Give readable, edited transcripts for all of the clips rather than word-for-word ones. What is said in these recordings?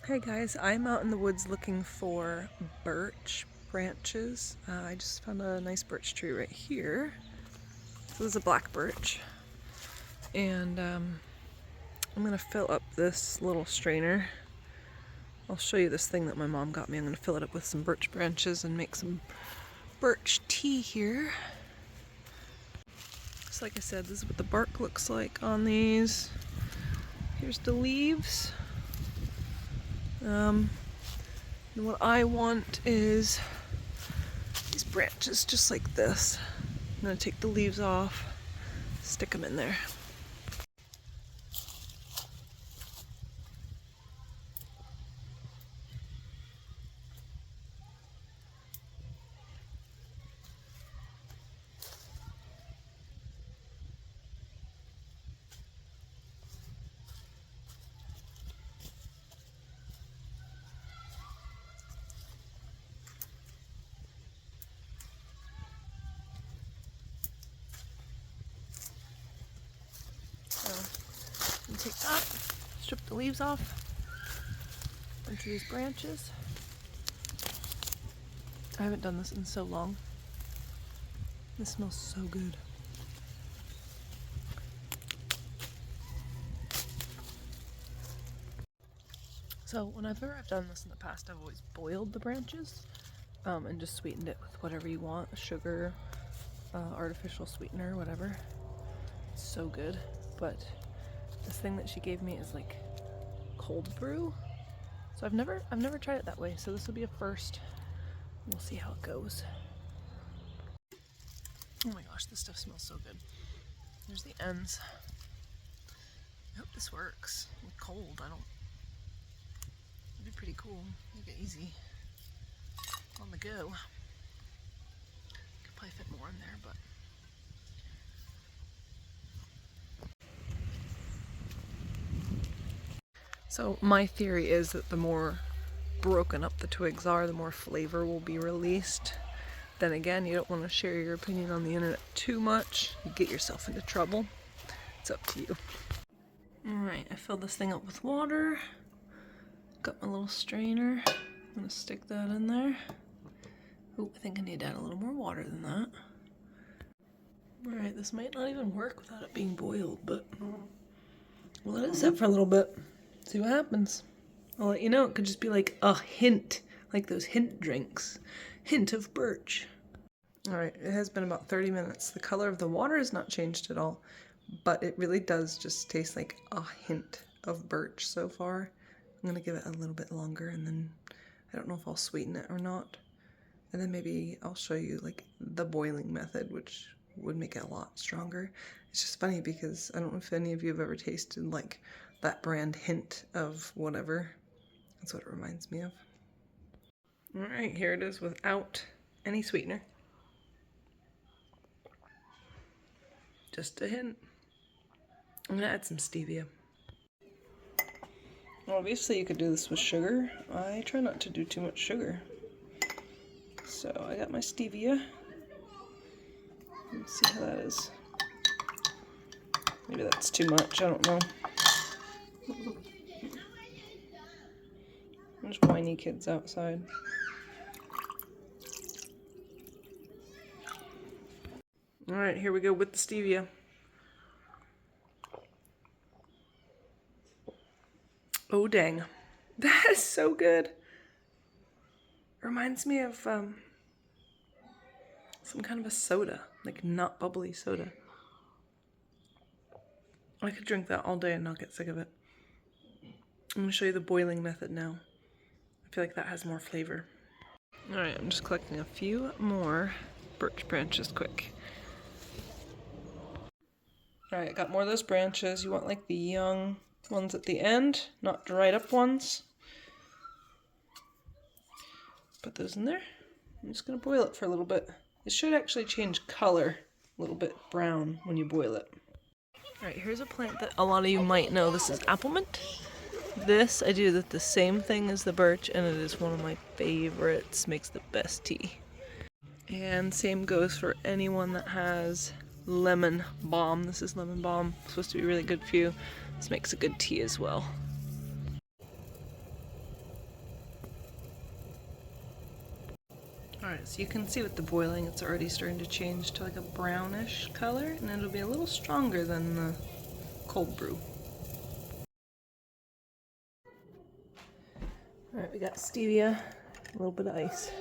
Hey guys, I'm out in the woods looking for birch branches. I just found a nice birch tree right here. So this is a black birch. And I'm gonna fill up this little strainer. I'll show you this thing that my mom got me. I'm gonna fill it up with some birch branches and make some birch tea here. Just like I said, this is what the bark looks like on these. Here's the leaves. And what I want is these branches just like this. I'm gonna take the leaves off, stick them in there. So you take that, strip the leaves off, into these branches. I haven't done this in so long. This smells so good. So whenever I've done this in the past, I've always boiled the branches and just sweetened it with whatever you want, sugar, artificial sweetener, whatever. It's so good. But this thing that she gave me is like cold brew. So I've never tried it that way, so this will be a first. We'll see how it goes. Oh my gosh, this stuff smells so good. There's the ends. I hope this works. With cold, it'd be pretty cool. Make it easy. On the go. Could probably fit more in there, but. So my theory is that the more broken up the twigs are, the more flavor will be released. Then again, you don't want to share your opinion on the internet too much. You get yourself into trouble. It's up to you. Alright, I filled this thing up with water. Got my little strainer. I'm gonna stick that in there. Oh, I think I need to add a little more water than that. Alright, this might not even work without it being boiled, but we'll let it sit for a little bit. See what happens. I'll let you know. It could just be like a hint, like those hint drinks. Hint of birch. Alright, it has been about 30 minutes. The color of the water has not changed at all, but it really does just taste like a hint of birch so far. I'm gonna give it a little bit longer and then I don't know if I'll sweeten it or not. And then maybe I'll show you like the boiling method, which would make it a lot stronger. It's just funny because I don't know if any of you have ever tasted like that brand hint of whatever. That's what it reminds me of. Alright, here it is without any sweetener. Just a hint. I'm gonna add some stevia. Obviously you could do this with sugar. I try not to do too much sugar. So I got my stevia. Let's see how that is. Maybe that's too much, I don't know. There's whiny kids outside. Alright, here we go with the stevia. Oh dang. That is so good. Reminds me of some kind of a soda, like not bubbly soda. I could drink that all day and not get sick of it. I'm going to show you the boiling method now. I feel like that has more flavor. Alright, I'm just collecting a few more birch branches quick. Alright, got more of those branches. You want like the young ones at the end, not dried up ones. Put those in there. I'm just going to boil it for a little bit. It should actually change color, a little bit brown when you boil it. Alright, here's a plant that a lot of you might know. This is apple mint. This, I do the same thing as the birch, and it is one of my favorites. Makes the best tea. And same goes for anyone that has lemon balm. This is lemon balm. It's supposed to be really good for you. This makes a good tea as well. Alright, so you can see with the boiling it's already starting to change to like a brownish color, and it'll be a little stronger than the cold brew. Alright, we got stevia, a little bit of ice.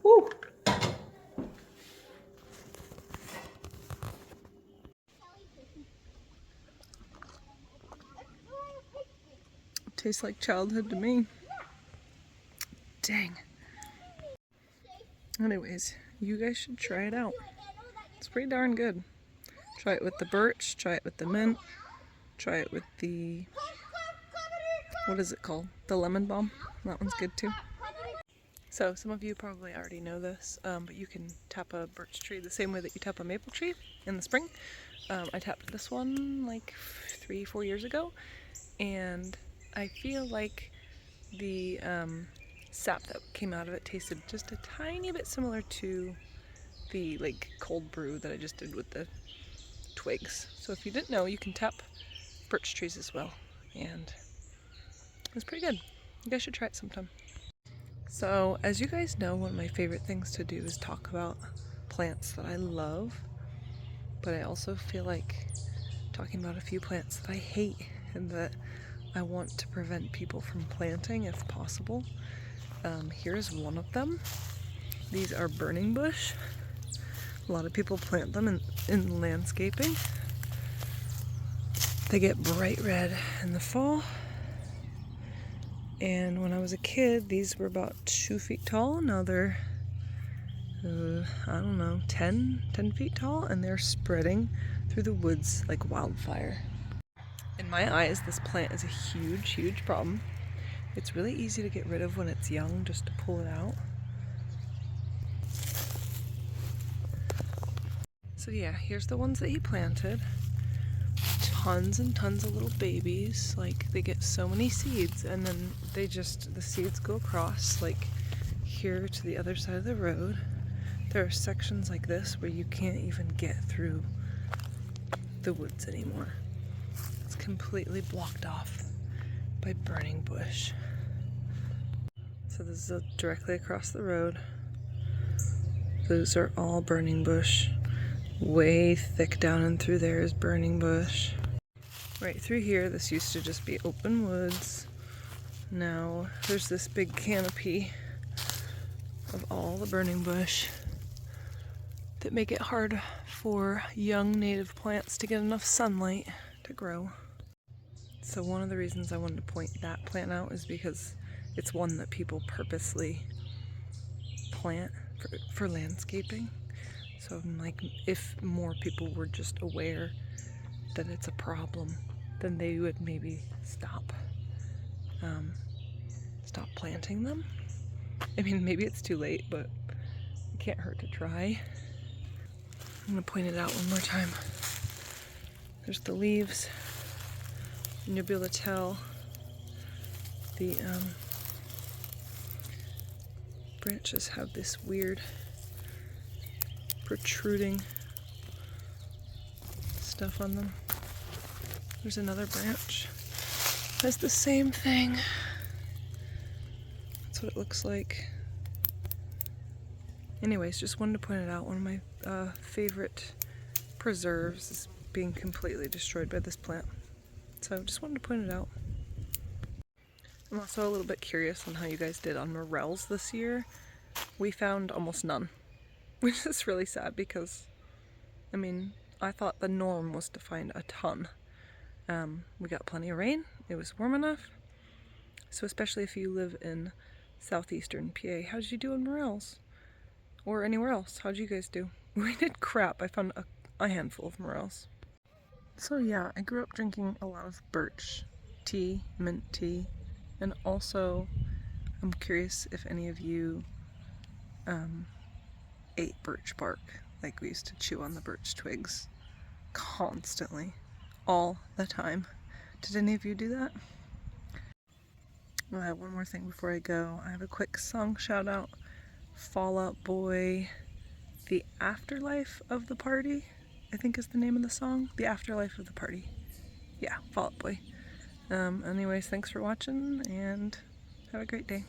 Woo! Tastes like childhood to me. Dang. Anyways, you guys should try it out. It's pretty darn good. Try it with the birch, try it with the mint, try it with the, what is it called? The lemon balm. That one's good too. So some of you probably already know this, but you can tap a birch tree the same way that you tap a maple tree in the spring. I tapped this one like 3-4 years ago, and I feel like the sap that came out of it tasted just a tiny bit similar to the like cold brew that I just did with the twigs. So if you didn't know, you can tap birch trees as well, and it was pretty good. You guys should try it sometime. So as you guys know, one of my favorite things to do is talk about plants that I love, but I also feel like talking about a few plants that I hate and that I want to prevent people from planting if possible. Here's one of them. These are burning bush. A lot of people plant them in landscaping. They get bright red in the fall. And when I was a kid, these were about 2 feet tall. Now they're, I don't know, 10 feet tall, and they're spreading through the woods like wildfire. In my eyes, this plant is a huge, huge problem. It's really easy to get rid of when it's young, just to pull it out. So yeah, here's the ones that he planted. Tons and tons of little babies. Like, they get so many seeds, and then the seeds go across, like here to the other side of the road. There are sections like this where you can't even get through the woods anymore. It's completely blocked off by burning bush. So this is directly across the road. Those are all burning bush. Way thick down and through there is burning bush. Right through here, this used to just be open woods. Now there's this big canopy of all the burning bush that make it hard for young native plants to get enough sunlight to grow. So one of the reasons I wanted to point that plant out is because it's one that people purposely plant for landscaping. So I'm like, if more people were just aware that it's a problem, then they would maybe stop planting them. I mean, maybe it's too late, but it can't hurt to try. I'm gonna point it out one more time. There's the leaves, and you'll be able to tell the branches have this weird protruding stuff on them. There's another branch. Has the same thing. That's what it looks like. Anyways, just wanted to point it out. One of my favorite preserves is being completely destroyed by this plant. So just wanted to point it out. I'm also a little bit curious on how you guys did on morels this year. We found almost none, which is really sad because, I mean, I thought the norm was to find a ton. We got plenty of rain. It was warm enough. So especially if you live in southeastern PA, how did you do on morels? Or anywhere else? How'd you guys do? We did crap. I found a handful of morels. So yeah, I grew up drinking a lot of birch tea, mint tea, and also I'm curious if any of you ate birch bark. Like, we used to chew on the birch twigs constantly, all the time. Did any of you do that? I have one more thing before I go. I have a quick song shout out. Fall Out Boy, The Afterlife of the Party, I think is the name of the song. The Afterlife of the Party. Yeah, Fall Out Boy. Anyways, thanks for watching, and have a great day.